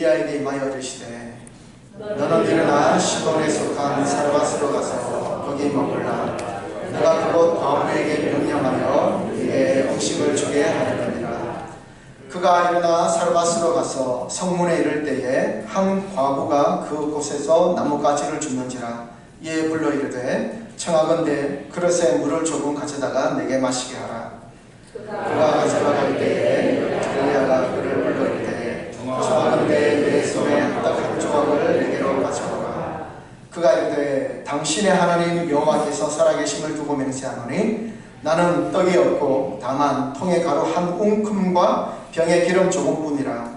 엘리야에게 임하여 이르시되 너는 일어나 시돈에 속한 사르밧으로 가서 거기 머물라. 내가 그곳 과부에게 명령하여 그에게 음식을 주게 하려니라. 그가 일어나 사르밧으로 가서 성문에 이를 때에 한 과부가 그곳에서 나뭇가지를 줍는지라. 이에 불러 이르되 청하건대 그릇에 물을 조금 가져다가 내게 마시게 하라. 그가 가져갈 때에 엘리야가 그를 불러 이르되 청하건대 내 손에 딱 한 조각을 내게로 가져오라. 그가 이르되 당신의 하나님 여호와께서 살아계심을 두고 맹세하노니 나는 떡이 없고 다만 통에 가루 한 웅큼과 병에 기름 조금뿐이라.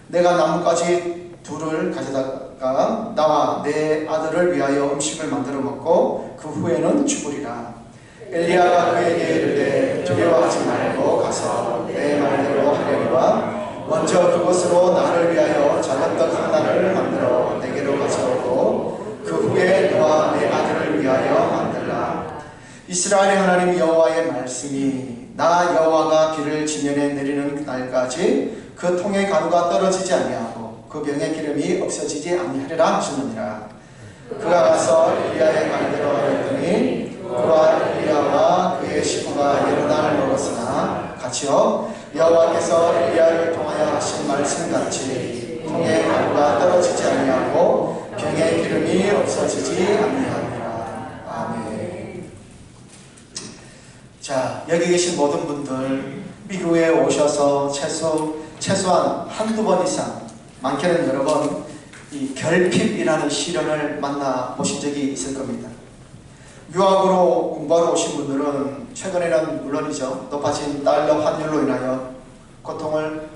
내가 나뭇가지 둘을 가져다가 나와 내 아들을 위하여 음식을 만들어 먹고 그 후에는 죽으리라. 엘리야가 그에게 이르되 두려워하지 말고 가서 내 말대로 하려니와 먼저 그것으로 나를 위하여 작은 떡 하나를 만들어 내게로 가져오고 그 후에 너와 내 아들을 위하여 만들라. 이스라엘의 하나님 여호와의 말씀이 나 여호와가 비를 지면에 내리는 날까지 그 통의 가루가 떨어지지 아니하고 그 병의 기름이 없어지지 아니하리라 하시느니라. 그가 가서 엘리야의 말대로 하였더니 그와 엘리야와 그의 식구가 여러 날 먹었으나 같이요 여호와께서 엘리야를 통하여 하신 말씀같이 통의 가루가 떨어지지 아니하고 병의 기름이 없어지지 아니하니라. 아멘. 자, 여기 계신 모든 분들 미국에 오셔서 최소한 한두 번 이상, 많게는 여러 번 이 결핍이라는 시련을 만나보신 적이 있을 겁니다. 유학으로 공부하러 오신 분들은 최근에는 물론이죠, 높아진 달러 환율로 인하여 고통을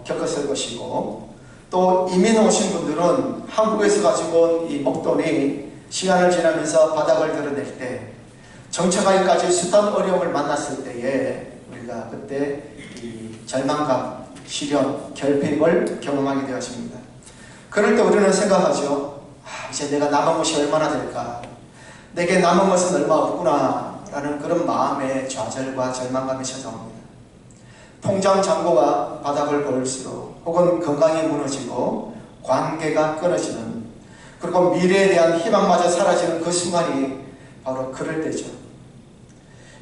겪었을 것이고, 또 이민 오신 분들은 한국에서 가지고 온 이 목돈이 시간을 지나면서 바닥을 드러낼 때, 정처가기까지 숱한 어려움을 만났을 때에 우리가 그때 이 절망감, 시련, 결핍을 경험하게 되었습니다. 그럴 때 우리는 생각하죠. 이제 내가 남은 것이 얼마나 될까? 내게 남은 것은 얼마 없구나 라는 그런 마음의 좌절과 절망감이 찾아옵니다. 통장 잔고가 바닥을 보일수록, 혹은 건강이 무너지고 관계가 끊어지는, 그리고 미래에 대한 희망마저 사라지는 그 순간이 바로 그럴 때죠.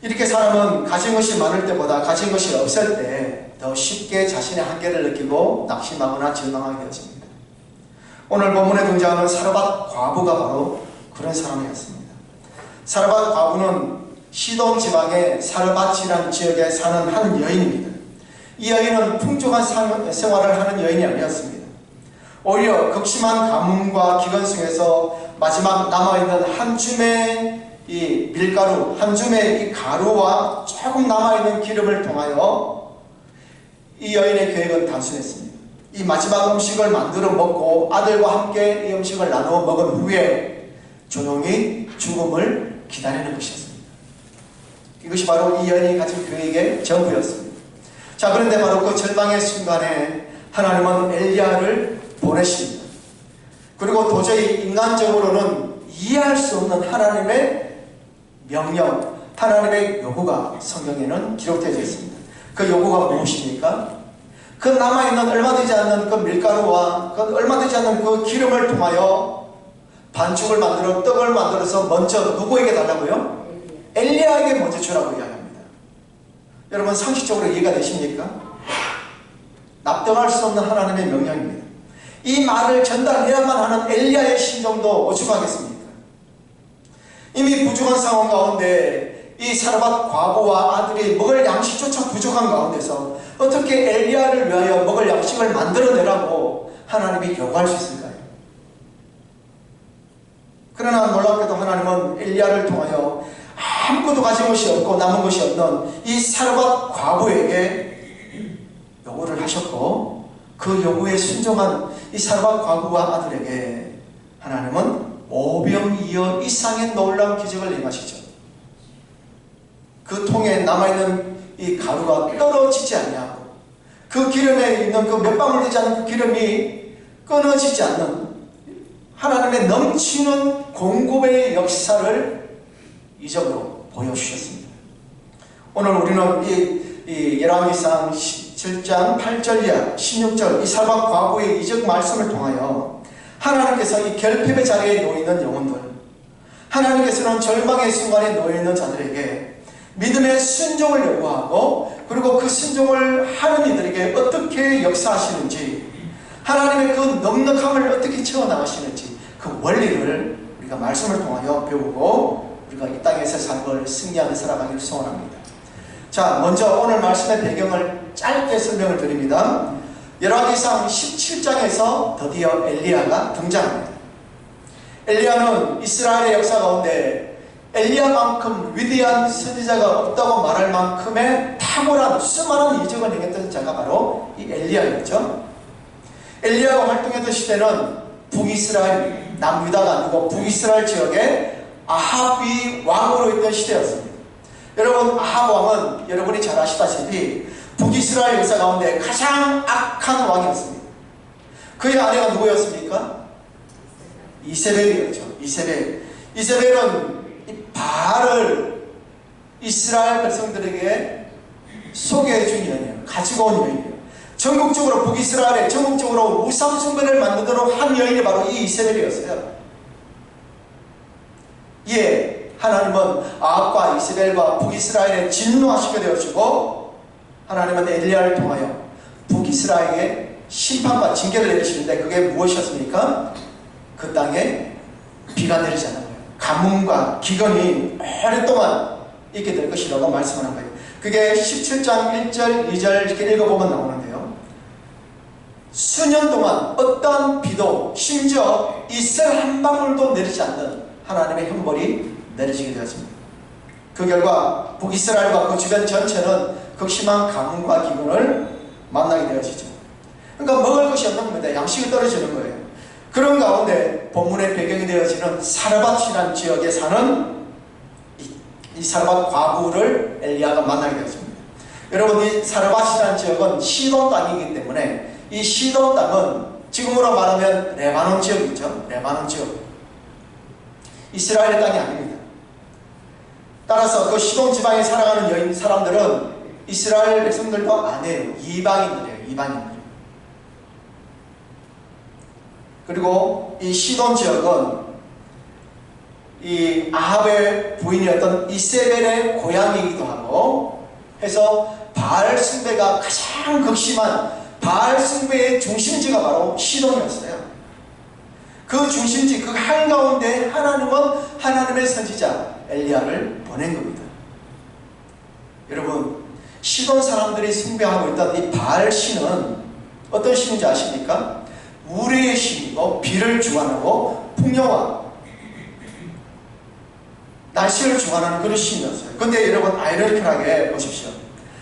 이렇게 사람은 가진 것이 많을 때보다 가진 것이 없을 때 더 쉽게 자신의 한계를 느끼고 낙심하거나 절망하게 되었습니다. 오늘 본문에 등장하는 사르밧 과부가 바로 그런 사람이었습니다. 사르밧 과부는 시돈 지방의 사르밧이라는 지역에 사는 한 여인입니다. 이 여인은 풍족한 생활을 하는 여인이 아니었습니다. 오히려 극심한 가뭄과 기근 속에서 마지막 남아있는 한 줌의 이 밀가루, 한 줌의 이 가루와 조금 남아있는 기름을 통하여 이 여인의 계획은 단순했습니다. 이 마지막 음식을 만들어 먹고 아들과 함께 이 음식을 나누어 먹은 후에 조용히 죽음을 기다리는 것이었습니다. 이것이 바로 이 여인이 가진 계획의 전부였습니다. 자, 그런데 바로 그 절망의 순간에 하나님은 엘리야를 보내십니다. 그리고 도저히 인간적으로는 이해할 수 없는 하나님의 명령, 하나님의 요구가 성경에는 기록되어 있습니다. 그 요구가 무엇입니까? 그 남아있는 얼마 되지 않는 그 밀가루와 그 얼마 되지 않는 그 기름을 통하여 반죽을 만들어 떡을 만들어서 먼저 누구에게 달라고요? 엘리야에게 먼저 주라고 이야기합니다. 여러분, 상식적으로 이해가 되십니까? 납득할 수 없는 하나님의 명령입니다. 이 말을 전달해야만 하는 엘리야의 심정도 오죽하겠습니까? 이미 부족한 상황 가운데 이 사르밧 과부와 아들이 먹을 양식조차 부족한 가운데서 어떻게 엘리야를 위하여 먹을 양식을 만들어내라고 하나님이 요구할 수 있을까요? 그러나 놀랍게도 하나님은 엘리야를 통하여 아무것도 가진 것이 없고 남은 것이 없는 이 사르밧 과부에게 요구를 하셨고, 그 요구에 순종한 이 사르밧 과부와 아들에게 하나님은 오병이어 이상의 놀라운 기적을 행하시죠. 그 통에 남아있는 이 가루가 떨어지지 아니하고, 그 기름에 있는 그 몇 방울 되지 않는 그 기름이 끊어지지 않는 하나님의 넘치는 공급의 역사를 이적으로 보여주셨습니다. 오늘 우리는 이 열왕기상 17장 8절 이하 16절 이 사박 과부의 이적 말씀을 통하여 하나님께서 이 결핍의 자리에 놓이는 영혼들, 하나님께서는 절망의 순간에 놓여있는 자들에게 믿음의 순종을 요구하고 그리고 그 순종을 하는 이들에게 어떻게 역사하시는지, 하나님의 그 넉넉함을 어떻게 채워나가시는지 그 원리를 우리가 말씀을 통하여 배우고 우리가 이 땅에서 삶을 승리하며 살아가기를 소원합니다. 자, 먼저 오늘 말씀의 배경을 짧게 설명을 드립니다. 열왕기상 17장에서 드디어 엘리야가 등장합니다. 엘리야는 이스라엘의 역사 가운데 엘리야만큼 위대한 선지자가 없다고 말할 만큼의 탁월한 수많은 이적을 행했던 자가 바로 이 엘리야였죠. 엘리야가 활동했던 시대는 북이스라엘, 남유다가 아니고 북이스라엘 지역에 아합이 왕으로 있던 시대였습니다. 여러분, 아합 왕은 여러분이 잘 아시다시피 북이스라엘 역사 가운데 가장 악한 왕이었습니다. 그의 아내가 누구였습니까? 이세벨이었죠. 이세벨은 이 바알을 이스라엘 백성들에게 소개해 준 여인이에요. 가지고 온 여인이에요. 전국적으로 북이스라엘에 전국적으로 우상 숭배를 만들도록 한 여인이 바로 이 이세벨이었어요. 이에 하나님은 아합과 이세벨과 북이스라엘에 진노하시게 되어지고 하나님은 엘리야를 통하여 북이스라엘에 심판과 징계를 내리시는데 그게 무엇이었습니까? 그 땅에 비가 내리지 않는 거예요. 가뭄과 기근이 오랫동안 있게 될 것이라고 말씀하는 거예요. 그게 17장 1절 2절 이렇게 읽어보면 나오는데요. 수년 동안 어떠한 비도 심지어 이슬 한 방울도 내리지 않는 하나님의 형벌이 내려지게 되었습니다. 그 결과 북이스라엘과 그 주변 전체는 극심한 가뭄과 기근을 만나게 되어지죠. 그러니까 먹을 것이 없는 겁니다. 양식이 떨어지는 거예요. 그런 가운데 본문의 배경이 되어지는 사르밧이라는 지역에 사는 이 사르밧 과부를 엘리야가 만나게 되었습니다. 여러분, 이 사르밧이라는 지역은 시돈 땅이기 때문에 이 시돈 땅은 지금으로 말하면 레바논 지역이죠. 레바논 지역. 이스라엘의 땅이 아닙니다. 따라서 그 시돈 지방에 살아가는 사람들은 이스라엘 백성들도 아니에요. 이방인들이에요. 이방인들. 그리고 이 시돈 지역은 이 아합의 부인이었던 이세벨의 고향이기도 하고 해서 바알 숭배가 가장 극심한 바알 숭배의 중심지가 바로 시돈이었어요. 그 중심지, 그 한가운데 하나님은 하나님의 선지자 엘리야를 보낸 겁니다. 여러분, 시돈 사람들이 숭배하고 있던 이 바알 신은 어떤 신인지 아십니까? 우레의 신이고 비를 주관하고 풍요와 날씨를 주관하는 그런 신이었어요. 근데 여러분, 아이러니컬하게 보십시오.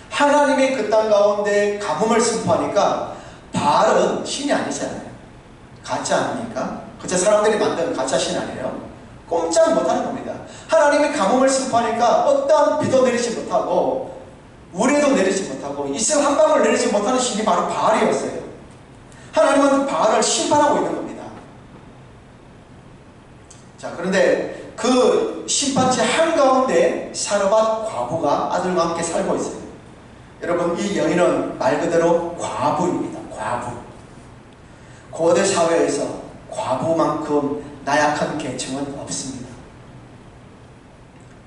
하나님이 그 땅 가운데 가뭄을 선포하니까 바알은 신이 아니잖아요. 가짜 아닙니까? 그저 사람들이 만든 가짜 신 아니에요? 꼼짝 못하는 겁니다. 하나님이 가뭄을 선포하니까 어떠한 비도 내리지 못하고 우레도 내리지 못하고 이슬 한 방울 내리지 못하는 신이 바로 바알이었어요. 하나님은 바알을 심판하고 있는 겁니다. 자, 그런데 그 심판지 한가운데 사르밧 과부가 아들과 함께 살고 있어요. 여러분, 이 여인은 말 그대로 과부입니다. 과부. 고대 사회에서 과부만큼 나약한 계층은 없습니다.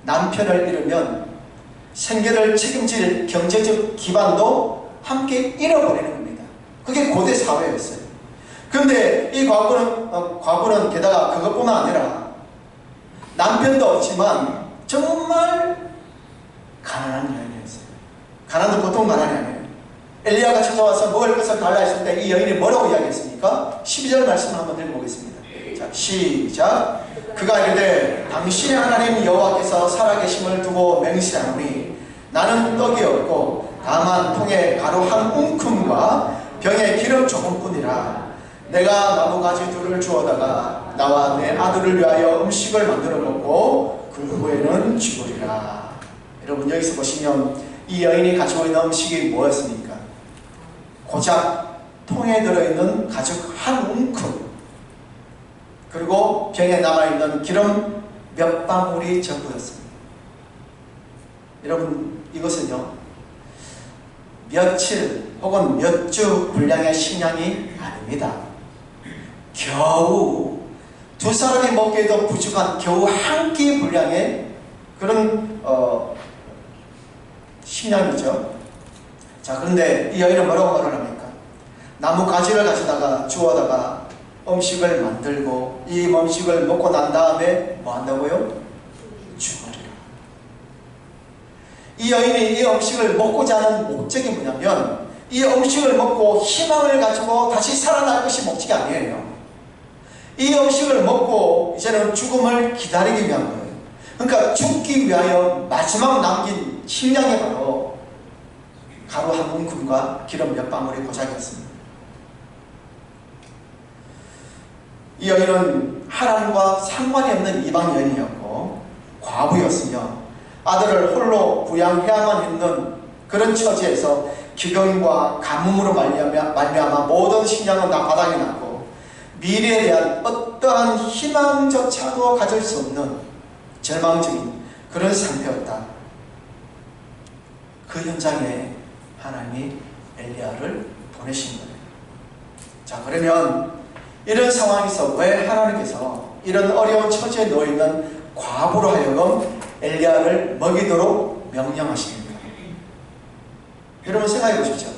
남편을 잃으면 생계를 책임질 경제적 기반도 함께 잃어버리는 겁니다. 그게 고대 사회였어요. 그런데 이 과부는 게다가 그것뿐만 아니라 남편도 없지만 정말 가난한 여인이었어요. 가난도 보통 가난이 아니에요. 엘리야가 찾아와서 먹을 것을 달라 했을 때 이 여인이 뭐라고 이야기했습니까? 12절 말씀을 한번 읽어보겠습니다. 자, 시작. 그가 이르되 당신의 하나님 여호와께서 살아계심을 두고 맹세하노니 나는 떡이 없고 다만 통에 가루 한 움큼과 병에 기름 조금뿐이라. 내가 나무가지 둘을 주어다가 나와 내 아들을 위하여 음식을 만들어 먹고 그 후에는 죽으리라. 여러분, 여기서 보시면 이 여인이 가지고 있는 음식이 뭐였습니까? 고작 통에 들어있는 가죽 한 움큼, 그리고 병에 남아있는 기름 몇 방울이 전부였습니다. 여러분, 이것은요 며칠 혹은 몇 주 분량의 식량이 아닙니다. 겨우 두 사람이 먹기에도 부족한 겨우 한 끼 분량의 그런 식량이죠. 자, 그런데 이 여인은 뭐라고 말을 합니까? 나무 가지를 가져다가 주워다가 음식을 만들고 이 음식을 먹고 난 다음에 뭐 한다고요? 죽으리라. 이 여인이 이 음식을 먹고자 하는 목적이 뭐냐면 이 음식을 먹고 희망을 가지고 다시 살아날 것이 목적이 아니에요. 이 음식을 먹고 이제는 죽음을 기다리기 위한 거예요. 그러니까 죽기 위하여 마지막 남긴 식량이 바로 가루 한 움큼과 기름 몇 방울이 고작이었습니다. 이 여인은 하나님과 상관이 없는 이방 여인이었고 과부였으며 아들을 홀로 부양해야만 했는 그런 처지에서 기근과 가뭄으로 말미암아 모든 식량은 다 바닥이 났고 미래에 대한 어떠한 희망조차도 가질 수 없는 절망적인 그런 상태였다. 그 현장에 하나님이 엘리야를 보내신 거예요. 자, 그러면 이런 상황에서 왜 하나님께서 이런 어려운 처지에 놓여있는 과부로 하여금 엘리야를 먹이도록 명령하십니까? 여러분 생각해 보십시오.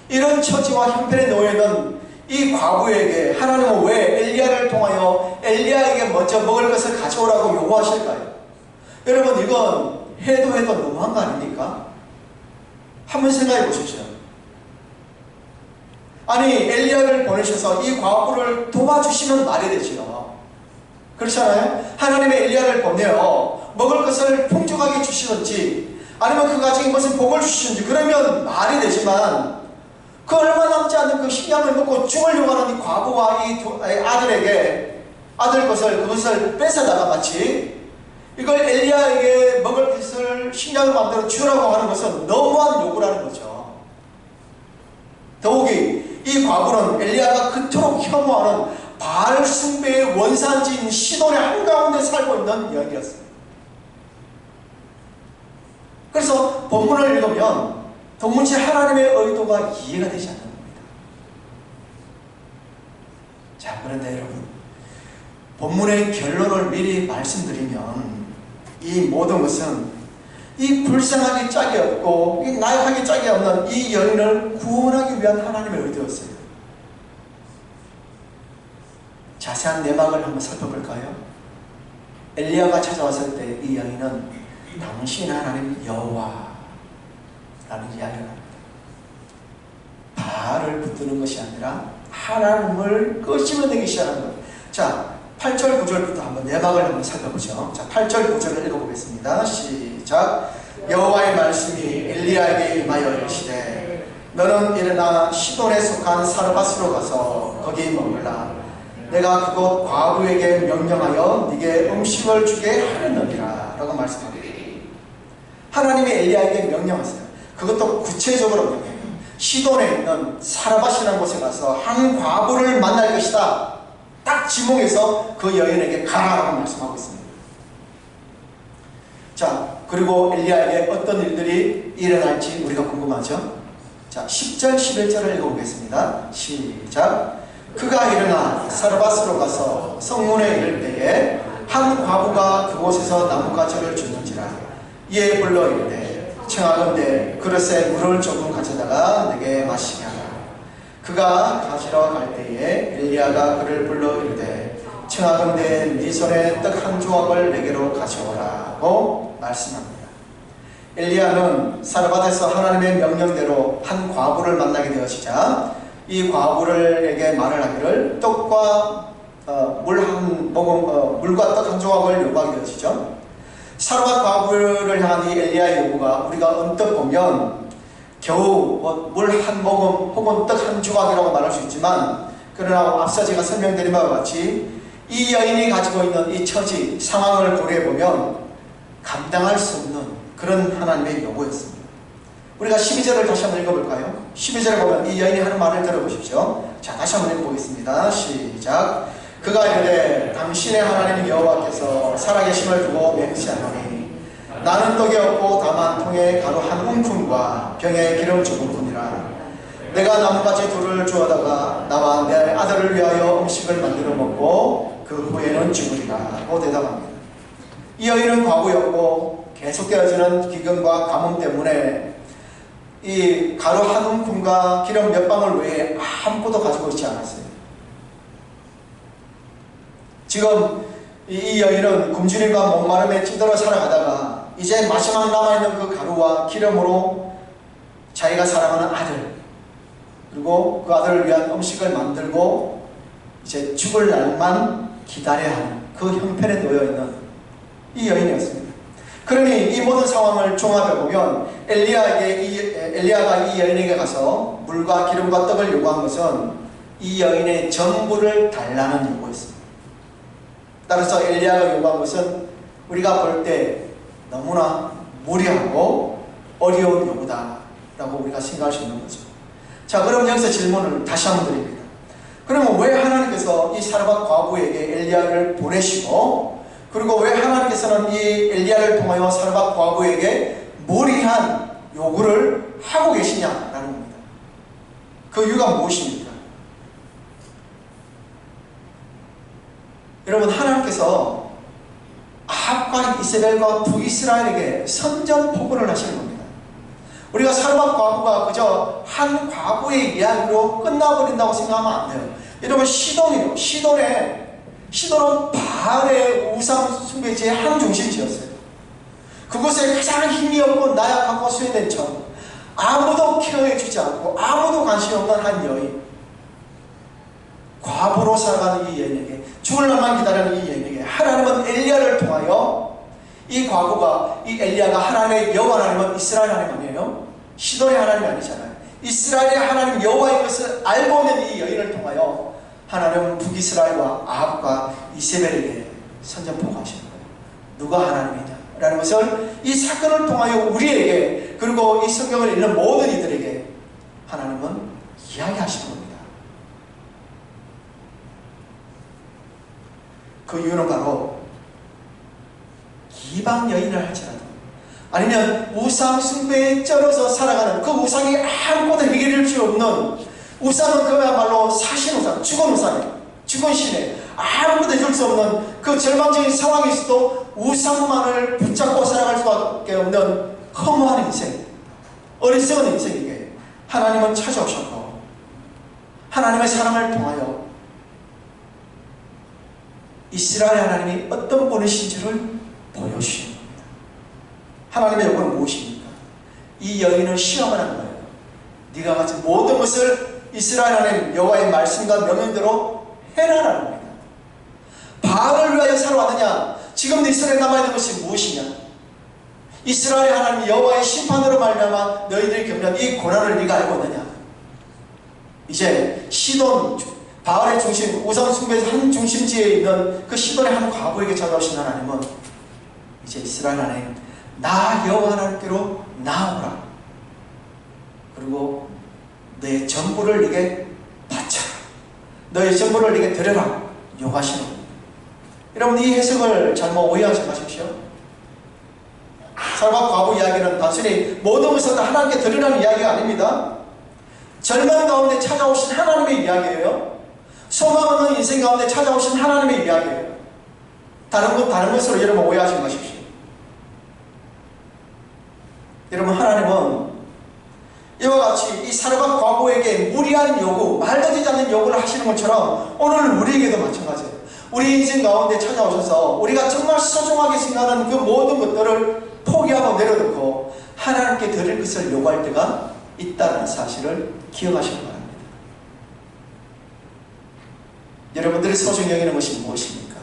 이런 처지와 형편에 놓여있는 이 과부에게 하나님은 왜 엘리야를 통하여 엘리야에게 먼저 먹을 것을 가져오라고 요구하실까요? 여러분, 이건 해도 너무한 거 아닙니까? 한번 생각해 보십시오. 아니, 엘리야를 보내셔서 이 과부를 도와주시면 말이 되지요. 그렇잖아요? 하나님의 엘리야를 보내어 먹을 것을 풍족하게 주시든지 아니면 그 가정에 무슨 복을 주시든지 그러면 말이 되지만 그 얼마 남지 않는 그 식량을 먹고 죽으려고 하는 이 과부와 이 아들에게 아들 것을 그것을 뺏어다가 마치 이걸 엘리야에게 먹을 것을 식량을 만들어 주라고 하는 것은 너무한 요구라는 거죠. 더욱이 이 과부는 엘리야가 그토록 혐오하는 바알 숭배의 원산지인 시돈의 한가운데 살고 있는 여인이었습니다. 그래서 본문을 읽으면 도무지 하나님의 의도가 이해가 되지 않는 겁니다. 자, 그런데 여러분, 본문의 결론을 미리 말씀드리면 이 모든 것은 이 불쌍하기 짝이 없고 이 나약하기 짝이 없는 이 여인을 구원하기 위한 하나님의 의도였어요. 자세한 내막을 한번 살펴볼까요? 엘리야가 찾아왔을 때 이 여인은 당신 하나님 여호와라는 이야기를 합니다. 바알을 붙드는 것이 아니라 하나님을 끄집어내기 시작하는 거예요. 자, 8절 9절부터 한번 내막을 한번 살펴보죠. 자, 8절 9절을 읽어보겠습니다. 시작. 여호와의 말씀이 엘리야에게 임하여 이르시되 너는 일어나 시돈에 속한 사르밧으로 가서 거기 머물라. 내가 그곳 과부에게 명령하여 네게 음식을 주게 하려느니라 라고 말씀합니다. 하나님이 엘리야에게 명령하세요. 그것도 구체적으로 명령해요. 시돈에 있는 사르밧이라는 곳에 가서 한 과부를 만날 것이다. 딱 지목해서 그 여인에게 가라라고 말씀하고 있습니다. 자, 그리고 엘리야에게 어떤 일들이 일어날지 우리가 궁금하죠? 자, 10절 11절을 읽어보겠습니다. 시작. 그가 일어나 사르밧으로 가서 성문에 이를 때에 한 과부가 그곳에서 나뭇가지를 주는지라. 이에 불러 이르되 청하건대 그릇에 물을 조금 가져다가 내게 마시게 하라. 그가 가지러 갈 때에 엘리야가 그를 불러 이르되 청하건대 네 손에 떡 한 조각을 내게로 가져오라고 말씀합니다. 엘리야는 사르밧에서 하나님의 명령대로 한 과부를 만나게 되어지자 이 과부에게 말을 하기를 떡과 물과 떡 한 조각을 요구하게 되어지죠. 사르밧 과부를 향한 이 엘리야의 요구가 우리가 언뜻 보면 겨우 물 한 모금 혹은 떡 한 조각이라고 말할 수 있지만, 그러나 앞서 제가 설명드린 바와 같이 이 여인이 가지고 있는 이 처지 상황을 고려해보면 감당할 수 없는 그런 하나님의 요구였습니다. 우리가 12절을 다시 한번 읽어볼까요? 12절에 보면 이 여인이 하는 말을 들어보십시오. 자, 다시 한번 읽어보겠습니다. 시작. 그가 이르되 당신의 하나님 여호와께서 살아계심을 두고 맹세하노니 나는 떡이 없고 다만 통에 가루 한 움큼과 병에 기름 조금뿐이라. 내가 나뭇가지 둘을 주어다가 나와 내 아들을 위하여 음식을 만들어 먹고 그 후에는 죽으리라 하고 대답합니다. 이 여인은 과부였고 계속되어지는 기근과 가뭄 때문에 이 가루 한 움큼과 기름 몇 방울 외에 아무것도 가지고 있지 않았어요. 지금 이 여인은 굶주림과 목마름에 찌들어 살아가다가 이제 마지막 남아있는 그 가루와 기름으로 자기가 사랑하는 아들, 그리고 그 아들을 위한 음식을 만들고 이제 죽을 날만 기다려야 하는 그 형편에 놓여있는 이 여인이었습니다. 그러니 이 모든 상황을 종합해보면 엘리야가 이 여인에게 가서 물과 기름과 떡을 요구한 것은 이 여인의 전부를 달라는 요구였습니다. 따라서 엘리야가 요구한 것은 우리가 볼 때 너무나 무리하고 어려운 요구다 라고 우리가 생각할 수 있는 거죠. 자, 그럼 여기서 질문을 다시 한번 드립니다. 그러면 왜 하나님께서 이 사르밧 과부에게 엘리야를 보내시고, 그리고 왜 하나님께서는 이 엘리야를 통하여 사르밧 과부에게 무리한 요구를 하고 계시냐라는 겁니다. 그 이유가 무엇입니까? 여러분, 하나님께서 아합과 이세벨과 북이스라엘에게 선전포고를 하시는 겁니다. 우리가 사르밧 과부가 그저 한 과부의 이야기로 끝나버린다고 생각하면 안 돼요. 여러분, 시돈이요. 시돈은 바알의 우상 숭배지의 한 중심지였어요. 그곳에 가장 힘이 없고 나약하고 쇠된 척, 아무도 케어해주지 않고 아무도 관심이 없는 한 여인, 과부로 살아가는 이 여인에게, 죽을 날만 기다리는 이 여인에게 하나님은 엘리야를 통하여, 이 과부가, 이 엘리야가 하나님의 여호와 하나님은 이스라엘 하나님 아니에요? 시돈의 하나님이 아니잖아요. 이스라엘의 하나님 여호와인 것을 알고 있는 이 여인을 통하여 하나님은 북이스라엘과 아합과 이세벨에게 선전포고하시는 거예요. 누가 하나님이냐 라는 것을 이 사건을 통하여 우리에게, 그리고 이 성경을 읽는 모든 이들에게 하나님은 이야기하시는 겁니다. 그 이유는 바로 이방 여인을 할지라도, 아니면 우상 숭배에 쩔어서 살아가는 그 우상이 아무것도 해결할 수 없는, 우상은 그야말로 사신 우상, 죽은 우상이에요. 죽은 신에 아무것도 해줄 수 없는 그 절망적인 상황에 있어도 우상만을 붙잡고 살아갈 수밖에 없는 허무한 인생, 어리석은 인생에게 하나님은 찾아오셨고, 하나님의 사랑을 통하여 이스라엘 하나님이 어떤 분이신지를 보여주시는 겁니다. 하나님의 요구는 무엇입니까? 이 여인을 시험을 한 거예요. 네가 가진 모든 것을 이스라엘 하나님 여호와의 말씀과 명령대로 해라라는 겁니다. 바알을 위하여 살아왔느냐? 지금 이스라엘에 남아있는 것이 무엇이냐? 이스라엘 하나님 여호와의 심판으로 말미암아 너희들이 겪는 이 고난을 네가 알고 있느냐? 이제 시돈, 바알의 중심, 우상 숭배의 한 중심지에 있는 그 시돈의 한 과부에게 찾아오신 하나님은 이제 이스라엘 하나님, 나 여호와 하나님께로 나아오라. 그리고 내 전부를 네게 바쳐라. 너의 전부를 네게 드려라. 요구하시는 겁니다. 여러분, 이 해석을 잘못 오해하지 마십시오. 사르밧 과부 이야기는 단순히 모든 것을 다 하나님께 드리라는 이야기가 아닙니다. 절망 가운데 찾아오신 하나님의 이야기예요. 소망 없는 인생 가운데 찾아오신 하나님의 이야기예요. 다른 것으로 여러분 오해하지 마십시오. 여러분, 하나님은 이와 같이 이 사르밧 과부에게 무리한 요구, 말도 되지 않는 요구를 하시는 것처럼 오늘 우리에게도 마찬가지예요. 우리 인생 가운데 찾아오셔서 우리가 정말 소중하게 생각하는 그 모든 것들을 포기하고 내려놓고 하나님께 드릴 것을 요구할 때가 있다는 사실을 기억하시기 바랍니다. 여러분들이 소중히 여기는 것이 무엇입니까?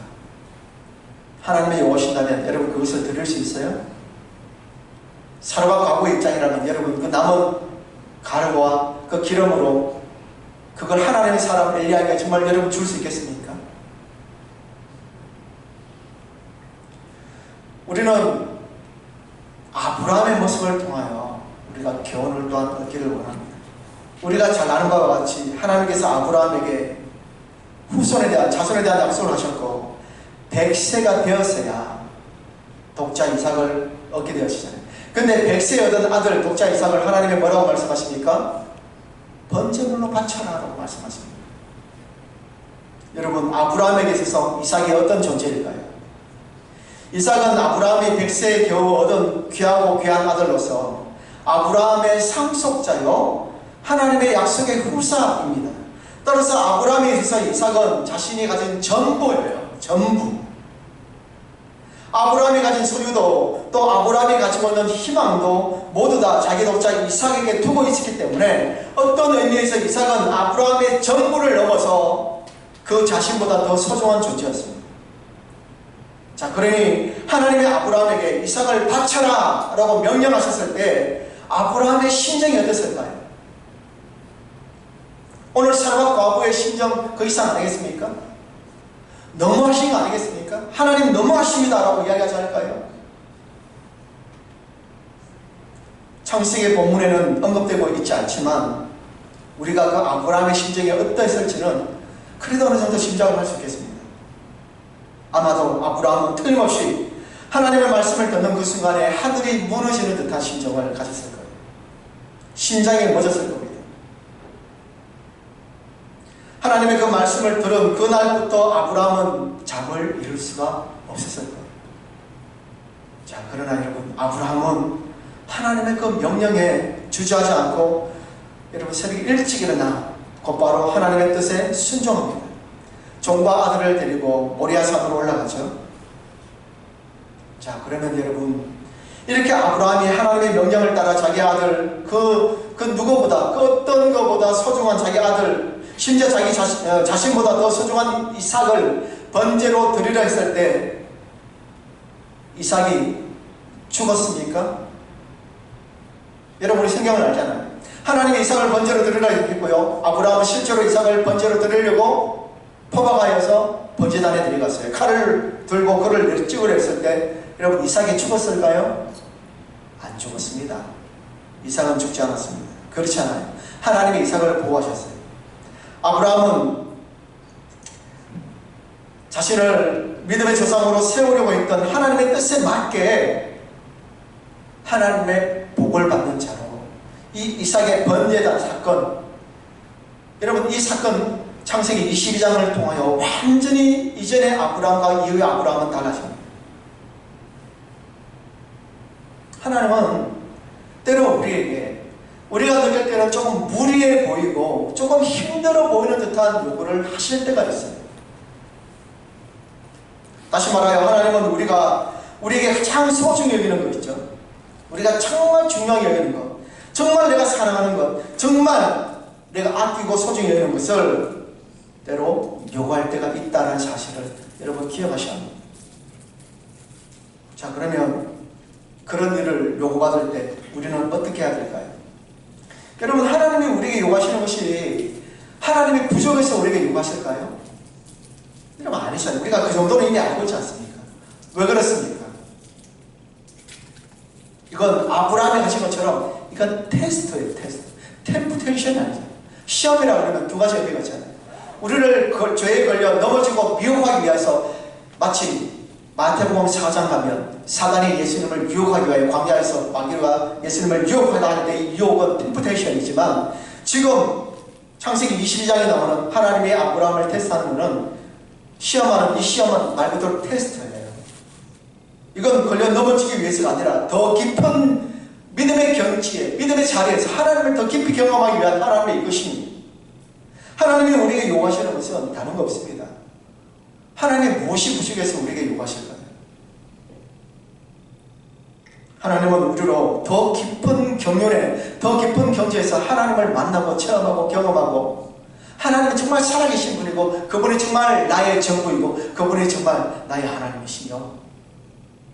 하나님의 요구하신다면 여러분 그것을 드릴 수 있어요? 사르밧 과부의 입장이라면 여러분 그 남은 가루와 그 기름으로 그걸 하나님의 사람 엘리야에게 정말 여러분 줄 수 있겠습니까? 우리는 아브라함의 모습을 통하여 우리가 교훈을 또한 얻기를 원합니다. 우리가 잘 아는 바와 같이 하나님께서 아브라함에게 후손에 대한, 자손에 대한 약속을 하셨고 100세가 되었어야 독자 이삭을 얻게 되었잖아요. 근데 100세에 얻은 아들 독자 이삭을 하나님이 뭐라고 말씀하십니까? 번제물로 바쳐라 라고 말씀하십니다. 여러분, 아브라함에게 있어서 이삭이 어떤 존재일까요? 이삭은 아브라함이 100세에 겨우 얻은 귀하고 귀한 아들로서 아브라함의 상속자요 하나님의 약속의 후사입니다. 따라서 아브라함에 있어서 이삭은 자신이 가진 전부예요. 전부. 아브라함이 가진 소유도 또 아브라함이 가지고 있는 희망도 모두 다 자기 독자 이삭에게 두고 있었기 때문에 어떤 의미에서 이삭은 아브라함의 전부를 넘어서 그 자신보다 더 소중한 존재였습니다. 자, 그러니 하나님이 아브라함에게 이삭을 바쳐라 라고 명령하셨을 때 아브라함의 심정이 어땠을까요? 오늘 사르밧 과부의 심정 그 이상 아니겠습니까? 너무하신 거 아니겠습니까? 하나님 너무하십니다 라고 이야기하지 않을까요? 창세기 본문에는 언급되고 있지 않지만 우리가 그 아브라함의 심정이 어떠했을지는 그래도 어느 정도 짐작을 할 수 있겠습니다. 아마도 아브라함은 틀림없이 하나님의 말씀을 듣는 그 순간에 하늘이 무너지는 듯한 심정을 가졌을 거예요. 심장이 멎었을 겁니다. 하나님의 그 말씀을 들은 그날부터 아브라함은 잠을 이룰 수가 없었을 거예요. 자, 그러나 여러분, 아브라함은 하나님의 그 명령에 주저하지 않고 여러분 새벽 일찍 일어나 곧바로 하나님의 뜻에 순종합니다. 종과 아들을 데리고 모리아 산으로 올라가죠. 자, 그러면 여러분 이렇게 아브라함이 하나님의 명령을 따라 자기 아들 그 누구보다 그 어떤 것보다 소중한 자기 아들 심지어 자기 자신보다 더 소중한 이삭을 번제로 드리려 했을 때 이삭이 죽었습니까? 여러분이 성경을 알잖아요. 하나님이 이삭을 번제로 드리려 했고요. 아브라함은 실제로 이삭을 번제로 드리려고 포박하여서 번제단에 데려갔어요. 칼을 들고 그를 찍으려 했을 때 여러분 이삭이 죽었을까요? 안 죽었습니다. 이삭은 죽지 않았습니다. 그렇지 않아요. 하나님이 이삭을 보호하셨어요. 아브라함은 자신을 믿음의 조상으로 세우려고 했던 하나님의 뜻에 맞게 하나님의 복을 받는 자로 이 이삭의 번제단 사건, 여러분 이 사건 창세기 22장을 통하여 완전히 이전의 아브라함과 이후의 아브라함은 달라집니다. 하나님은 때로 우리에게 우리가 느낄 때는 조금 무리해 보이고 조금 힘들어 보이는 듯한 요구를 하실 때가 있어요. 다시 말하여 하나님은 우리에게 가장 소중히 여기는 거 있죠. 우리가 정말 중요하게 여기는 것, 정말 내가 사랑하는 것, 정말 내가 아끼고 소중히 여기는 것을 때로 요구할 때가 있다는 사실을 여러분 기억하셔야 합니다. 자, 그러면 그런 일을 요구받을 때 우리는 어떻게 해야 될까요? 여러분, 하나님이 우리에게 요구하시는 것이 하나님이 부족해서 우리에게 요구하실까요? 여러분 아니잖아요. 우리가 그 정도는 이미 알고 있지 않습니까? 왜 그렇습니까? 이건 아브라함이 하신 것처럼 이건 테스트예요. 테스트. 템프테이션이 아니죠. 시험이라고 하면 두 가지 의미가 있잖아요. 우리를 죄에 걸려 넘어지고 미혹하기 위해서 마치 마태복음 4장 가면 사단이 예수님을 유혹하기 위해 광야에서 마귀가 예수님을 유혹하려 하는데 이 유혹은 템프테이션이지만 지금 창세기 22장에 나오는 하나님이 아브라함을 테스트하는 것은 시험하는 이 시험은 말 그대로 테스트예요. 이건 걸려 넘어지기 위해서가 아니라 더 깊은 믿음의 경지에 믿음의 자리에서 하나님을 더 깊이 경험하기 위한 하나님의 이것입니다. 하나님이 우리에게 요구하시는 것은 다른 거 없습니다. 하나님이 무엇이 부족해서 우리에게 요구하실까요? 하나님은 우리로 더 깊은 경륜에 더 깊은 경지에서 하나님을 만나고 체험하고 경험하고 하나님은 정말 살아계신 분이고 그분이 정말 나의 전부이고 그분이 정말 나의 하나님이시며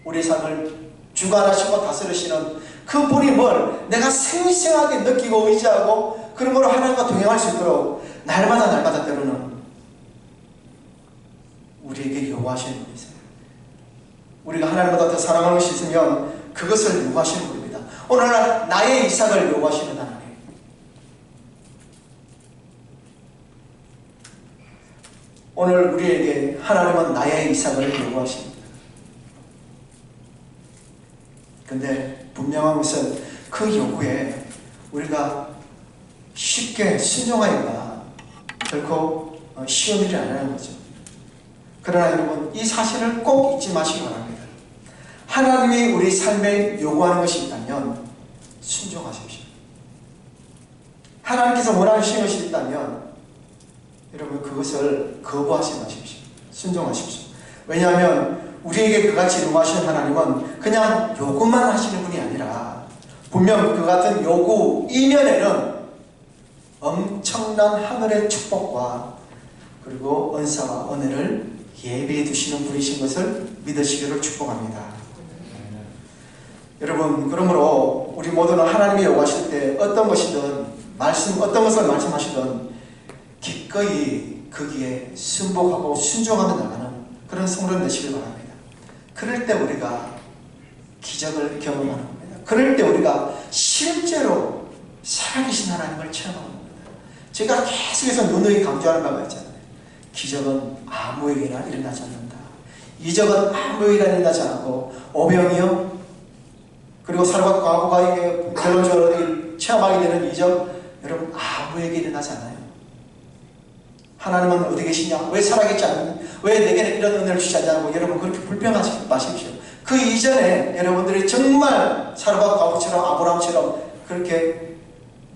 우리 삶을 주관하시고 다스리시는 그분이 뭘 내가 생생하게 느끼고 의지하고 그러므로 하나님과 동행할 수 있도록 날마다 때로는 우리에게 요구하시는 분이세요. 우리가 하나님보다 더 사랑하는 것이 있으면 그것을 요구하시는 분입니다. 오늘날 나의 이삭을 요구하시는 하나님. 오늘 우리에게 하나님은 나의 이삭을 요구하십니다. 근데 분명한 것은 그 요구에 우리가 쉽게 순종하기가 결코 쉬운 일이 아니라는 거죠. 그러나 여러분, 이 사실을 꼭 잊지 마시기 바랍니다. 하나님이 우리 삶에 요구하는 것이 있다면 순종하십시오. 하나님께서 원하시는 것이 있다면 여러분, 그것을 거부하지 마십시오. 순종하십시오. 왜냐하면 우리에게 그같이 요구하시는 하나님은 그냥 요구만 하시는 분이 아니라 분명 그 같은 요구 이면에는 엄청난 하늘의 축복과 그리고 은사와 은혜를 예비해 두시는 분이신 것을 믿으시기를 축복합니다. 여러분, 그러므로 우리 모두는 하나님이 요구하실 때 어떤 것이든 어떤 것을 말씀하시든 기꺼이 거기에 순복하고 순종하며 나가는 그런 성도님 되시길 바랍니다. 그럴 때 우리가 기적을 경험하는 겁니다. 그럴 때 우리가 실제로 살아계신 하나님을 체험하는 겁니다. 제가 계속해서 누누이 강조하는 바가 있잖아요. 기적은 아무에게나 일어나지 않는다. 이적은 아무에게나 일어나지 않고 오병이요, 그리고 살과 과거가 이게 결론적으로 체험하게 되는 이적, 여러분 아무에게 일어나지 않아요. 하나님은 어디 계시냐? 왜 살아계시지 않느냐? 왜 내게는 이런 은혜를 주지 않냐고 여러분 그렇게 불평하지 마십시오. 그 이전에 여러분들이 정말 살과 과거처럼 아브라함처럼 그렇게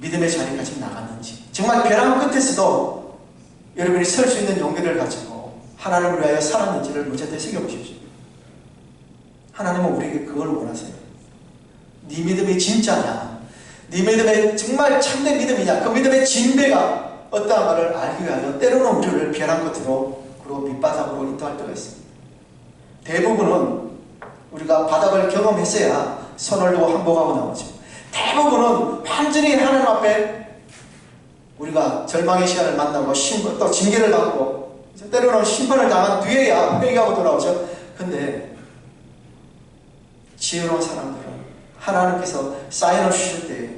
믿음의 자리까지 나갔는지, 정말 벼랑 끝에서도 여러분이 설 수 있는 용기를 가지고 하나님을 위하여 살았는지를 문제에 새겨보십시오. 하나님은 우리에게 그걸 원하세요. 네 믿음이 진짜냐? 네 믿음이 정말 참된 믿음이냐? 그 믿음의 진배가 어떠한가를 알기 위하여 때로는 우리를 벼랑 끝으로 그리고 밑바닥으로 인도할 때가 있습니다. 대부분은 우리가 바닥을 경험했어야 손을 두고 항복하고 나오죠. 대부분은 완전히 하나님 앞에 우리가 절망의 시간을 만나고 또 징계를 받고 때로는 심판을 당한 뒤에야 회개하고 돌아오죠. 근데 지혜로운 사람들은 하나님께서 사인을 주실 때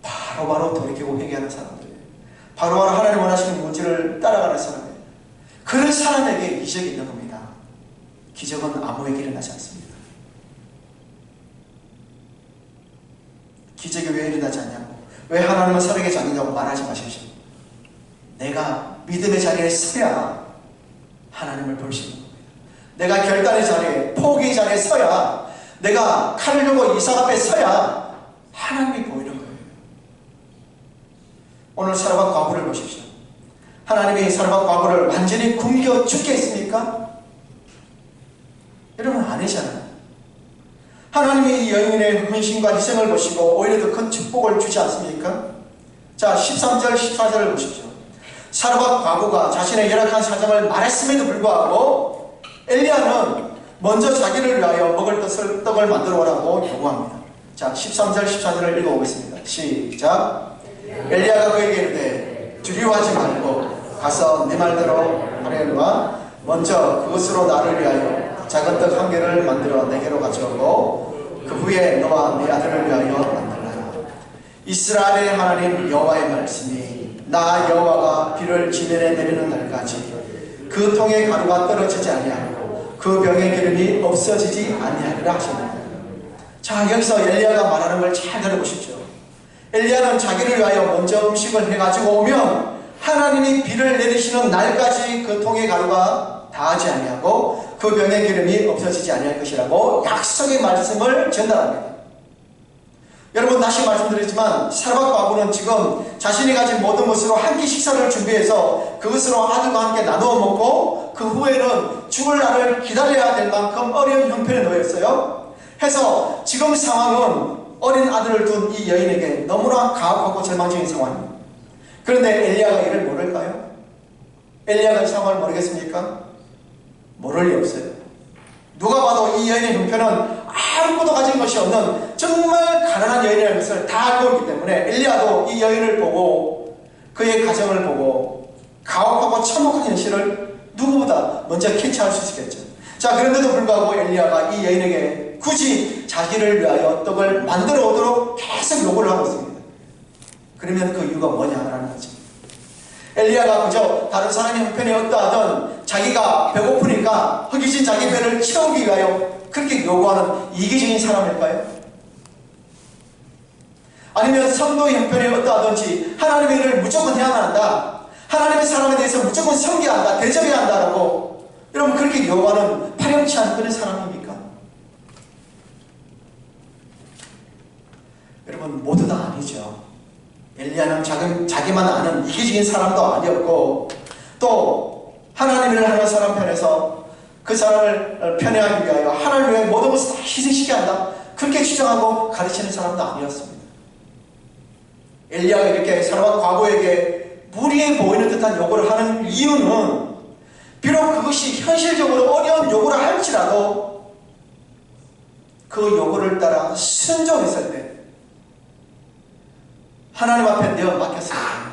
바로바로 돌이키고 회개하는 사람들이에요. 바로바로 하나님 원하시는 문제를 따라가는 사람이에요. 그런 사람에게 이적이 있는 겁니다. 기적은 아무에게 일어나지 않습니다. 기적이 왜 일어나지 않냐고, 왜 하나님은 살아계시지 않느냐고 말하지 마십시오. 내가 믿음의 자리에 서야 하나님을 볼 수 있는 겁니다. 내가 결단의 자리에, 포기의 자리에 서야, 내가 칼을 들고 이삭 앞에 서야 하나님이 보이는 거예요. 오늘 사람과 과부를 보십시오. 하나님이 사람과 과부를 완전히 굶겨 죽게 했습니까? 여러분 아니잖아요. 하나님이 이 여인의 헌신과 희생을 보시고 오히려 더 큰 축복을 주지 않습니까? 자, 13절 14절을 보십시오. 사람과 과부가 자신의 열악한 사정을 말했음에도 불구하고 엘리야는 먼저 자기를 위하여 먹을 떡을 만들어 오라고 요구합니다. 자, 13절 14절을 읽어보겠습니다. 시작. 엘리야가 그에게 이르되 두려워하지 말고 가서 내 말대로 하려니와 먼저 그것으로 나를 위하여 작은 떡 한 개를 만들어 내게로 가져오고 그 후에 너와 네 아들을 위하여 만들라. 이스라엘의 하나님 여호와의 말씀이 나 여호와가 비를 지면에 내리는 날까지 그 통의 가루가 떨어지지 아니하고 그 병의 기름이 없어지지 아니하리라 하십니다. 자, 여기서 엘리야가 말하는 걸 잘 들어보십시오. 엘리야는 자기를 위하여 먼저 음식을 해가지고 오면 하나님이 비를 내리시는 날까지 그 통의 가루가 다하지 아니하고 그 병의 기름이 없어지지 아니할 것이라고 약속의 말씀을 전달합니다. 여러분 다시 말씀드리지만 사람과 과부는 지금 자신이 가진 모든 것으로 한 끼 식사를 준비해서 그것으로 아들과 함께 나누어 먹고 그 후에는 죽을 날을 기다려야 될 만큼 어려운 형편에 놓였어요. 해서 지금 상황은 어린 아들을 둔 이 여인에게 너무나 가혹하고 절망적인 상황입니다. 그런데 엘리야가 이를 모를까요? 엘리야가 이 상황을 모르겠습니까? 모를 리 없어요. 누가 봐도 이 여인의 형편은 아무것도 가진 것이 없는 정말 가난한 여인이라는 것을 다 알고 있기 때문에 엘리야도 이 여인을 보고 그의 가정을 보고 가혹하고 참혹한 현실을 누구보다 먼저 캐치할 수 있겠죠. 자, 그런데도 불구하고 엘리야가 이 여인에게 굳이 자기를 위하여 떡을 만들어 오도록 계속 요구를 하고 있습니다. 그러면 그 이유가 뭐냐라는 거죠. 엘리야가 그저 다른 사람의 형편이 어떠하든 자기가 배고프니까 허기진 자기 배를 채우기 위하여 그렇게 요구하는 이기적인 사람일까요? 아니면 성도 형편이 어떠하든지 하나님의 일을 무조건 해야만 한다, 하나님의 사람에 대해서 무조건 섬겨야 한다, 대접해야 한다라고 여러분 그렇게 요구하는 파렴치 않은 그런 사람입니까? 여러분 모두 다 아니죠. 엘리야는 자기만 아는 이기적인 사람도 아니었고, 또 하나님을 하는 사람 편에서 그 사람을 편애하기 위하여 하나님을 위해 모든 것을 다 희생시켜야 한다, 그렇게 주장하고 가르치는 사람도 아니었습니다. 엘리야가 이렇게 사람과 과거에게 무리해 보이는 듯한 요구를 하는 이유는 비록 그것이 현실적으로 어려운 요구를 할지라도 그 요구를 따라 순종했을 때 하나님 앞에 내어 맡겼습니다.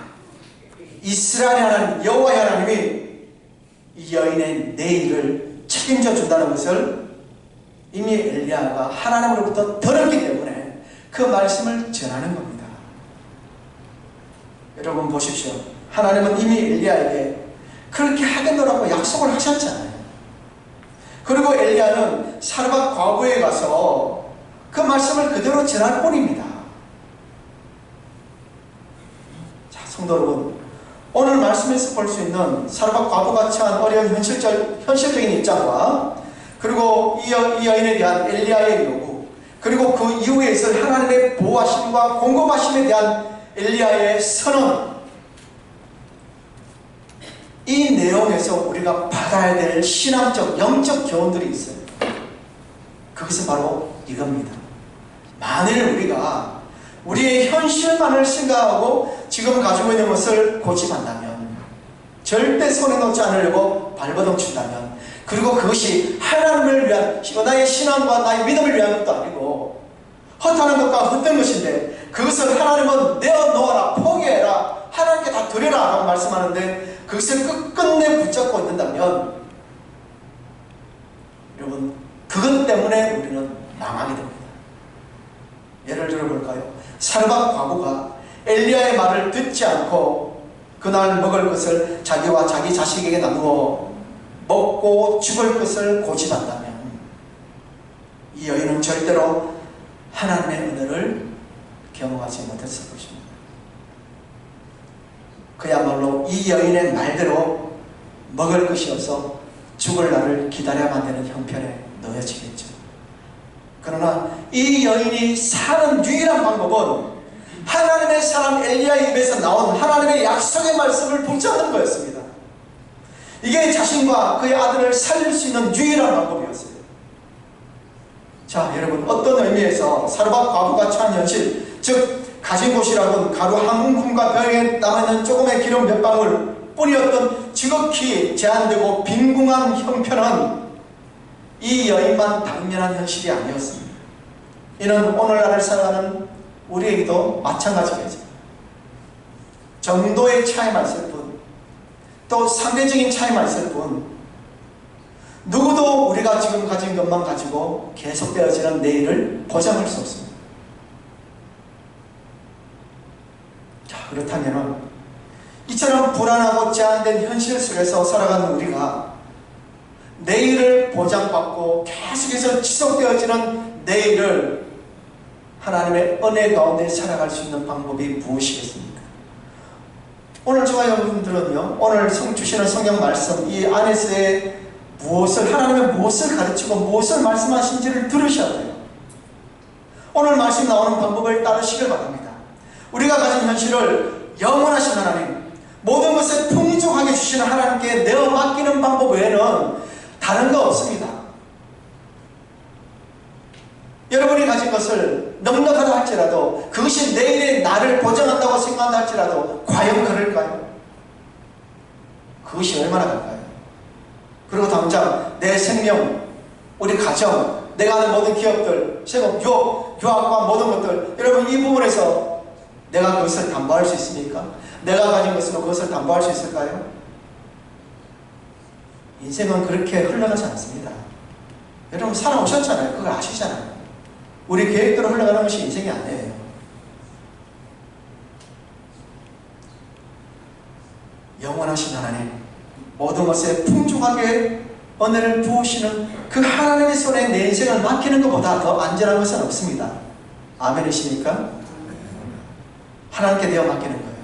이스라엘의 하나님 여호와의 하나님이 이 여인의 내일을 책임져 준다는 것을 이미 엘리야가 하나님으로부터 들었기 때문에 그 말씀을 전하는 겁니다. 여러분 보십시오. 하나님은 이미 엘리야에게 그렇게 하겠노라고 약속을 하셨잖아요. 그리고 엘리야는 사르밧 과부에 가서 그 말씀을 그대로 전할 뿐입니다. 자, 성도 여러분, 오늘 말씀에서 볼 수 있는 사르밧 과부가 처한 어려운 현실적인 입장과 그리고 이 여인에 대한 엘리야의 요구, 그리고 그 이후에 있을 하나님의 보호하심과 공급하심에 대한 엘리야의 선언, 이 내용에서 우리가 받아야 될 신앙적, 영적 교훈들이 있어요. 그것은 바로 이겁니다. 만일 우리가 우리의 현실만을 생각하고 지금 가지고 있는 것을 고집한다면, 절대 손에 놓지 않으려고 발버둥 친다면, 그리고 그것이 하나님을 위한 나의 신앙과 나의 믿음을 위한 것도 아니고 헛하는 것과 헛된 것인데, 그것을 하나님은 내어놓아라, 포기해라, 하나님께 다 드려라 라고 말씀하는데 그것을 끝끝내 붙잡고 있는다면 여러분 그것 때문에 우리는 망하게 됩니다. 예를 들어볼까요? 사르밧 과부가 엘리야의 말을 듣지 않고 그날 먹을 것을 자기와 자기 자식에게 나누어 먹고 죽을 것을 고집한다면 이 여인은 절대로 하나님의 은혜를 경험하지 못했을 것입니다. 그야말로 이 여인의 말대로 먹을 것이 없어 죽을 날을 기다려야만 되는 형편에 놓여지겠죠. 그러나 이 여인이 사는 유일한 방법은 하나님의 사람 엘리야의 입에서 나온 하나님의 약속의 말씀을 붙잡는 거였습니다. 이게 자신과 그의 아들을 살릴 수 있는 유일한 방법이었어요. 자, 여러분 어떤 의미에서 사르밧 과부가 처한 현실, 즉 가진 곳이라곤 가루 한 움큼과 벽에 남아있는 조금의 기름 몇 방울 뿐이었던 지극히 제한되고 빈궁한 형편은 이 여인만 당면한 현실이 아니었습니다. 이는 오늘날을 살아가는 우리에게도 마찬가지겠죠. 정도의 차이만 있을 뿐, 또 상대적인 차이만 있을 뿐, 누구도 우리가 지금 가진 것만 가지고 계속되어지는 내일을 보장할 수 없습니다. 자, 그렇다면 이처럼 불안하고 제한된 현실 속에서 살아가는 우리가 내일을 보장받고 계속해서 지속되어지는 내일을 하나님의 은혜 가운데 살아갈 수 있는 방법이 무엇이겠습니까? 오늘 저와 여러분들은요, 오늘 주시는 성경 말씀 이 안에서의 무엇을, 하나님의 무엇을 가르치고 무엇을 말씀하신지를 들으셔야 돼요. 오늘 말씀 나오는 방법을 따르시길 바랍니다. 우리가 가진 현실을 영원하신 하나님, 모든 것을 풍족하게 주시는 하나님께 내어 맡기는 방법 외에는 다른 거 없습니다. 여러분이 가진 것을 넉넉하다 할지라도, 그것이 내일의 나를 보장한다고 생각한다 할지라도 과연 그럴까요? 그것이 얼마나 갈까요? 그리고 당장 내 생명, 우리 가정, 내가 하는 모든 기업들, 생업, 유학과 모든 것들, 여러분 이 부분에서 내가 그것을 담보할 수 있습니까? 내가 가진 것으로 그것을 담보할 수 있을까요? 인생은 그렇게 흘러가지 않습니다. 여러분 살아오셨잖아요. 그걸 아시잖아요. 우리 계획대로 흘러가는 것이 인생이 아니에요. 영원하신 하나님, 모든 것에 풍족하게 은혜를 부으시는 그 하나님의 손에 내 인생을 맡기는 것보다 더 안전한 것은 없습니다. 아멘이십니까? 하나님께 내어 맡기는 거예요.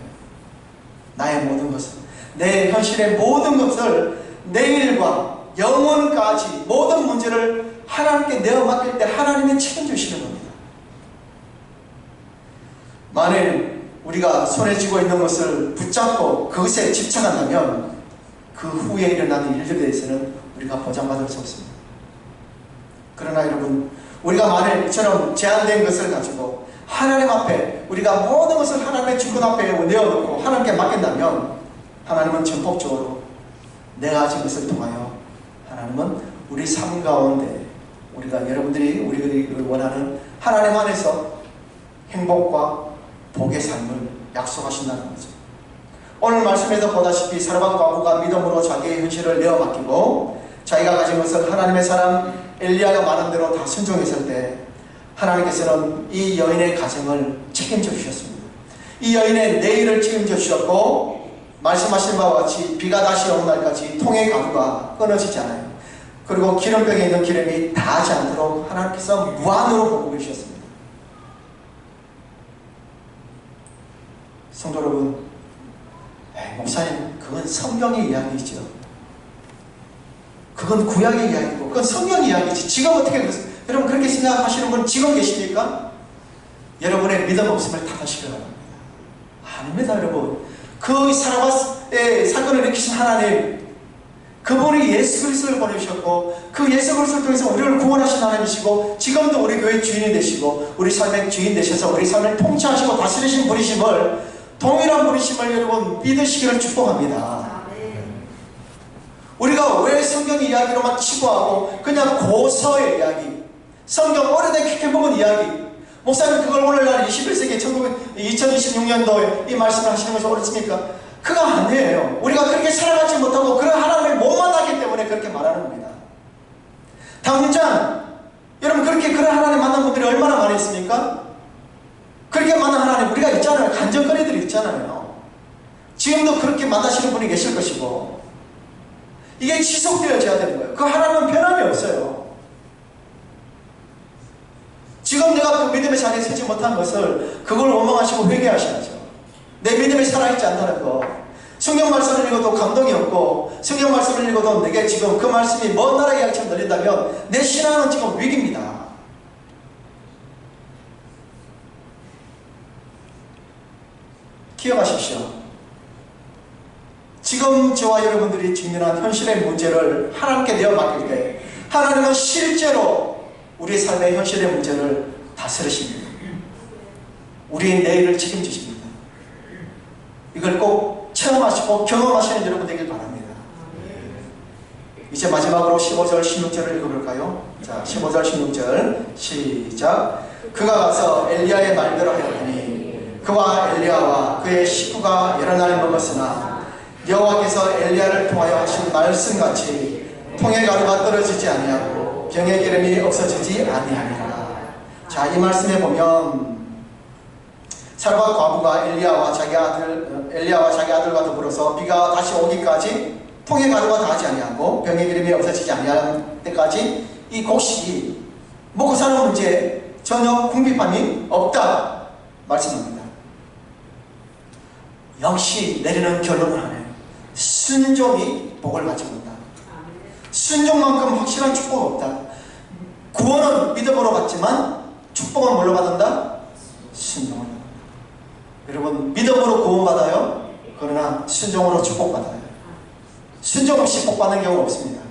나의 모든 것을, 내 현실의 모든 것을, 내일과 영원까지 모든 문제를 하나님께 내어 맡길 때 하나님이 책임지시는 겁니다. 만일 우리가 손에 쥐고 있는 것을 붙잡고 그것에 집착한다면 그 후에 일어나는 일들에 대해서는 우리가 보장받을 수 없습니다. 그러나 여러분, 우리가 만일 이처럼 제한된 것을 가지고 하나님 앞에 우리가 모든 것을 하나님의 주권 앞에 내어놓고 하나님께 맡긴다면 하나님은 전폭적으로 내가 가진 것을 통하여 하나님은 우리 삶 가운데 우리가 우리들이 원하는 하나님 안에서 행복과 복의 삶을 약속하신다는 거죠. 오늘 말씀에서 보다시피 사르밧 과부가 믿음으로 자기의 현실을 내어 맡기고 자기가 가진 것을 하나님의 사람 엘리야가 말한 대로 다 순종했을 때 하나님께서는 이 여인의 가정을 책임져 주셨습니다. 이 여인의 내일을 책임져 주셨고 말씀하신 바와 같이 비가 다시 오는 날까지 통의 가루가 끊어지지 않아요. 그리고 기름병에 있는 기름이 다하지 않도록 하나님께서 무한으로 보고 계셨습니다. 성도 여러분, 목사님, 그건 성경의 이야기죠. 그건 구약의 이야기고 그건 성경 이야기지. 지금 어떻게 그랬어요? 여러분 그렇게 생각하시는 분 지금 계십니까? 여러분의 믿음 없음을 탓하시기 바랍니다. 아닙니다. 여러분, 그 사르밧의 사건을 일으키신 하나님, 그분이 예수 그리스도를 보내주셨고 그 예수 그리스도를 통해서 우리를 구원하신 하나님이시고 지금도 우리 교회의 주인이 되시고 우리 삶의 주인 되셔서 우리 삶을 통치하시고 다스리신 분이심을, 동일한 분이심을 여러분 믿으시기를 축복합니다. 우리가 왜 성경 이야기로만 치부하고 그냥 고서의 이야기, 성경 오래된 캐캐먹은 이야기, 목사님 그걸 오늘날 21세기 2026년도에 이 말씀을 하시는 것이 옳습니까? 그거 아니에요. 우리가 그렇게 살아가지 못하고 그런 하나님을 못 만나기 때문에 그렇게 말하는 겁니다. 당장 여러분 그렇게 그런 하나님 만난 분들이 얼마나 많이 있습니까? 그렇게 만난 하나님 우리가 있잖아요. 간증거리들이 있잖아요. 지금도 그렇게 만나시는 분이 계실 것이고 이게 지속되어져야 되는 거예요. 그 하나님은 변함이 없어요. 지금 내가 그 믿음의 자리에 서지 못한 것을 그걸 원망하시고 회개하셔야죠. 내 믿음이 살아있지 않다는 거. 성경 말씀을 읽어도 감동이 없고 성경 말씀을 읽어도 내게 지금 그 말씀이 먼 나라 이야기처럼 들린다면 내 신앙은 지금 위기입니다. 기억하십시오. 지금 저와 여러분들이 직면한 현실의 문제를 하나님께 내어 맡길 때 하나님은 실제로 우리의 삶의 현실의 문제를 다스리십니다. 우리의 내일을 책임지십니다. 이걸 꼭 체험하시고 경험하시는 여러분 되길 바랍니다. 이제 마지막으로 15절 16절을 읽어볼까요? 자, 15절 16절 시작. 그가 가서 엘리야의 말대로 하였더니 그와 엘리야와 그의 식구가 여러 날 먹었으나 여호와께서 엘리야를 통하여 하신 말씀같이 통의 가루가 떨어지지 아니하고 병의 기름이 없어지지 아니하니라. 자, 이 말씀에 보면 사르밧 과부가 엘리야와 자기 아들과 더불어서 비가 다시 오기까지 통의 가루가 다하지 아니하고 병의 기름이 없어지지 아니할 때까지 이 곡식이 먹고 사는 문제에 전혀 궁핍함이 없다 말씀합니다. 역시 내리는 결론을 하네요. 순종이 복을 가지고 있다. 순종만큼 확실한 축복은 없다. 구원은 믿음으로 받지만 축복은 뭘로 받는다? 순종으로. 여러분 믿음으로 구원받아요. 그러나 순종으로 축복받아요. 순종 없이 복받는 경우가 없습니다.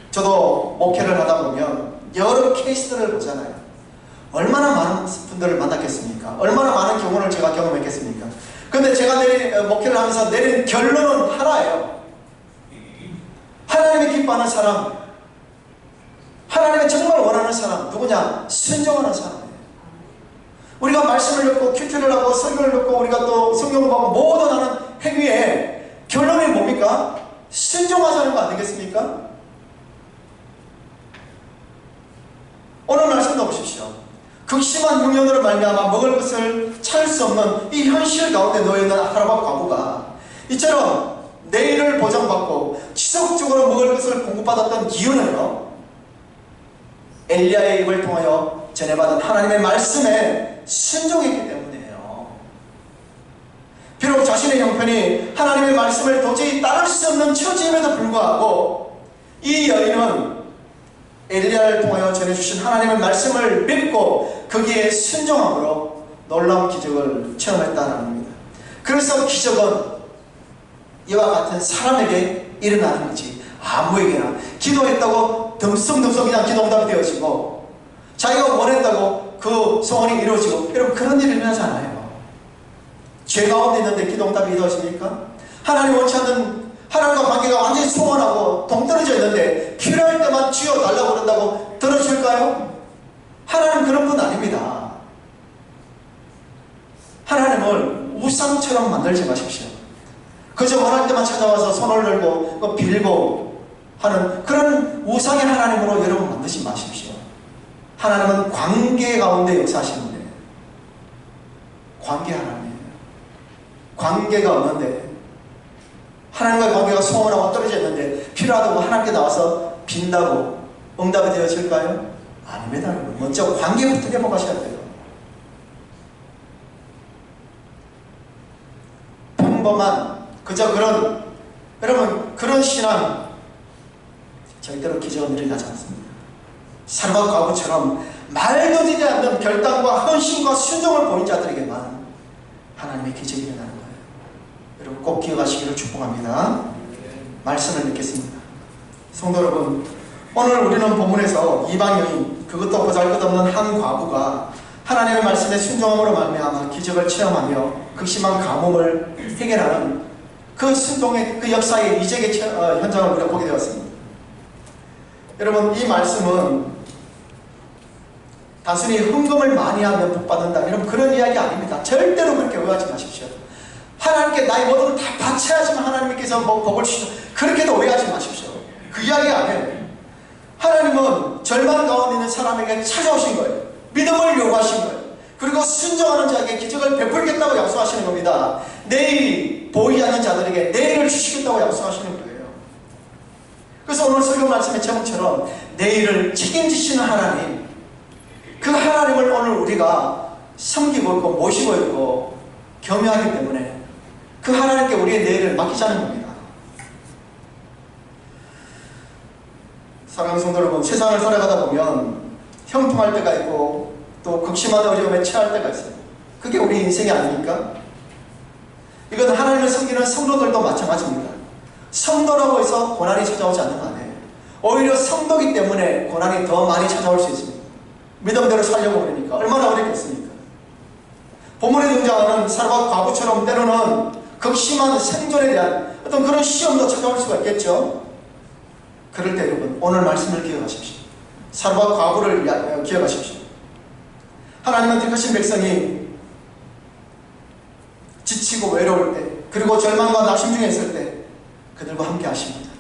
저도 목회를 하다 보면 여러 케이스들을 보잖아요. 얼마나 많은 분들을 만났겠습니까? 얼마나 많은 경우를 제가 경험했겠습니까? 근데 제가 목회를 하면서 내린 결론은 하나예요. 하나님이 기뻐하는 사람, 하나님이 정말 원하는 사람 누구냐? 순종하는 사람이에요. 우리가 말씀을 읽고 큐티를 하고 설교를 듣고 우리가 또 성경을 보고 모든 하는 행위에 결론이 뭡니까? 순종하자는 거 아니겠습니까? 오늘 말씀도 보십시오. 극심한 흉년으로 말미암아 먹을 것을 찾을 수 없는 이 현실 가운데 놓여있는 사르밧 과부가 이처럼 내일을 보장받고 지속적으로 먹을 것을 공급받았던 이유는요, 엘리야의 입을 통하여 전해받은 하나님의 말씀에 순종했기 때문이에요. 비록 자신의 형편이 하나님의 말씀을 도저히 따를 수 없는 처지임에도 불구하고 이 여인은 엘리야를 통하여 전해주신 하나님의 말씀을 믿고 거기에 순종함으로 놀라운 기적을 체험했다는 겁니다. 그래서 기적은 이와 같은 사람에게 일어나는 거지 아무에게나 기도했다고 덤성덤성 그냥 기도응답이 되어지고 자기가 원했다고 그 소원이 이루어지고 여러분 그런 일이 일어나지 않아요. 죄 가운데 있는데 기도응답이 이루어집니까? 하나님 원치 않는 하나님과 관계가 완전히 소원하고 동떨어져 있는데 필요할 때만 주여 달라고 그런다고 들어줄까요? 하나님 그런 분 아닙니다. 하나님을 우상처럼 만들지 마십시오. 그저 원할 때만 찾아와서 손을 들고 빌고 하는 그런 우상의 하나님으로 여러분 만드지 마십시오. 하나님은 관계 가운데 역사하시는 분이에요. 관계 하나님이에요. 관계가 없는데 하나님과의 관계가 소원하고 떨어져 있는데 필요하다고 하나님께 나와서 빈다고 응답이 되어질까요? 아닙니다. 먼저 관계부터 회복하셔야 돼요. 평범한 그저 그런 여러분 그런 신앙 절대로 기적은 일어나지 않습니다. 사르밧 과부처럼 말도 되지 않는 결단과 헌신과 순종을 보인 자들에게만 하나님의 기적이 일어나는 거예요. 여러분 꼭 기억하시기를 축복합니다. 말씀을 읽겠습니다. 성도 여러분, 오늘 우리는 본문에서 이방 여인 그것도 보잘것없는 한 과부가 하나님의 말씀에 순종함으로 말미암아 기적을 체험하며 극심한 가뭄을 해결하는 그 순종의 그 역사의 이적의 현장을 우리가 보게 되었습니다. 여러분 이 말씀은 단순히 헌금을 많이 하면 복받는다 이런 그런 이야기 아닙니다. 절대로 그렇게 오해하지 마십시오. 하나님께 나의 모든 걸 다 바쳐야지만 하나님께서 복을 주시죠. 그렇게도 오해하지 마십시오. 그 이야기 아니에요. 하나님은 절망 가운데 있는 사람에게 찾아오신 거예요. 믿음을 요구하신 거예요. 그리고 순종하는 자에게 기적을 베풀겠다고 약속하시는 겁니다. 내일이 보이지 않는 자들에게 내일을 주시겠다고 약속하시는 거예요. 그래서 오늘 설교 말씀의 제목처럼 내일을 책임지시는 하나님, 그 하나님을 오늘 우리가 섬기고 있고 모시고 있고 겸유하기 때문에 그 하나님께 우리의 내일을 맡기자는 겁니다. 사랑하는 성도 여러분, 세상을 살아가다 보면 형통할 때가 있고 또 극심한 어려움에 처할 때가 있어요. 그게 우리 인생이 아닙니까? 이건 하나님을 섬기는 성도들도 마찬가지입니다. 성도라고 해서 고난이 찾아오지 않는 거 아니에요. 오히려 성도기 때문에 고난이 더 많이 찾아올 수 있습니다. 믿음대로 살려고 그러니까 얼마나 어렵겠습니까? 본문에 등장하는 사르밧 과부처럼 때로는 극심한 생존에 대한 어떤 그런 시험도 찾아올 수가 있겠죠. 그럴 때 여러분 오늘 말씀을 기억하십시오. 사르밧 과부를 기억하십시오. 하나님은 택하신 백성이 지치고 외로울 때 그리고 절망과 낙심 중에 있을 때 그들과 함께 하십니다.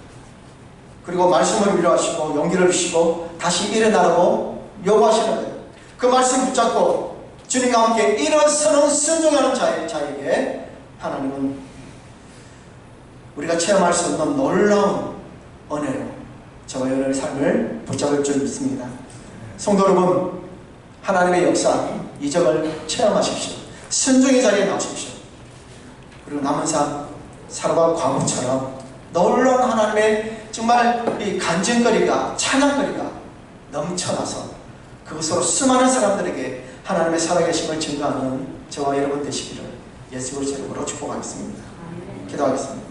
그리고 말씀을 위로하시고 용기를 주시고 다시 일어나라고 요구하시는 거예요. 그 말씀 붙잡고 주님과 함께 일어서는 순종하는 자에게 하나님은 우리가 체험할 수 없는 놀라운 은혜로 저와 여러분의 삶을 붙잡을 줄 믿습니다. 성도 여러분, 하나님의 역사, 이적을 체험하십시오. 순종의 자리에 나오십시오. 그리고 남은 삶 사르밧 과부처럼 놀라운 하나님의 정말 이 간증거리가 찬양거리가 넘쳐나서 그것으로 수많은 사람들에게 하나님의 살아계심을 증거하는 저와 여러분 되시기를 예수 그리스도로 축복하겠습니다. 기도하겠습니다.